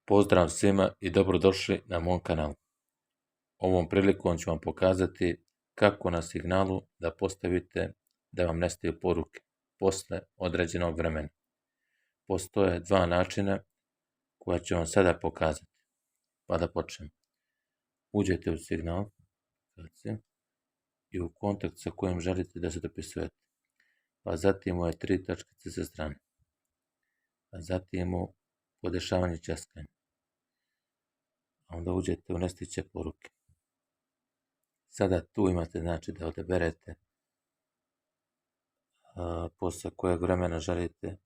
Pozdrav svima i dobrodošli na mom kanalu. Ovom prilikom ću vam pokazati kako na signalu da postavite da vam nestaju poruke posle određenog vremena. Postoje dva načina koja ću vam sada pokazati. Pa da počnemo. Uđete u signal i u kontakt sa kojim želite da se dopisujete. Pa zatim ove tri tačkice sa strane. Pa zatim u podešavanje ćaskanja. A onda uđete u nestiće poruke. Sada tu imate znači da odaberete posle kojeg vremena želite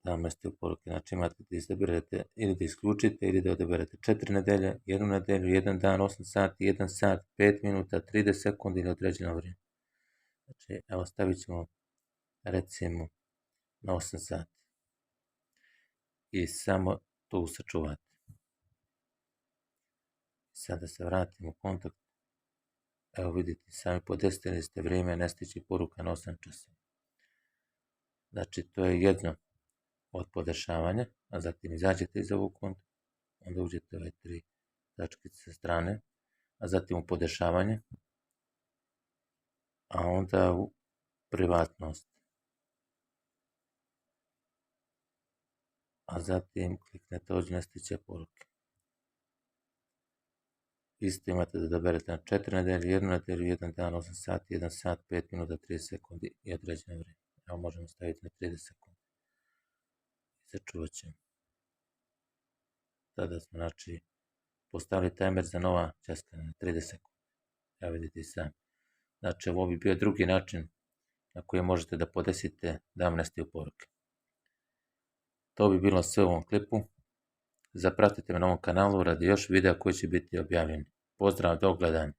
da vam nestaju poruke. Znači imate da izaberete ili da isključite ili da odaberete 4 nedelje, 1 nedelju, 1 dan, 8 sati, 1 sat, 5 minuta, 30 sekundi ili određeno vrijeme. Znači evo stavit ćemo recimo na 8 sati. I samo tu sačuvate. Sada se vratimo u kontakt. Evo vidite, sami podesili ste vrijeme nestići poruka na 8 časova. Znači to je jedno od podešavanja, a zatim izađete iz ovog konta, onda uđete ove tri tačkice sa strane, a zatim u podešavanje, a onda u privatnost. A zatim kliknete ovdje nestiće poruke. Isto imate da odaberete na 4 nedelje, 1 nedelju, 1 dan, 8 sati, 1 sat, 5 minuta, 30 sekundi i određeno vrijeme. Evo možemo staviti na 30 sekundi. I sačuvat ćemo. Tada smo znači postavili timer za nova ćaskanja na 30 sekundi. Evo vidite i sami. Znači ovo bi bio drugi način na koji možete da podesite da vam nestaju poruke. To bi bilo sve u ovom klipu. Zapratite me na ovom kanalu radi još videa koji će biti objavljeni. Pozdrav, do gledanja.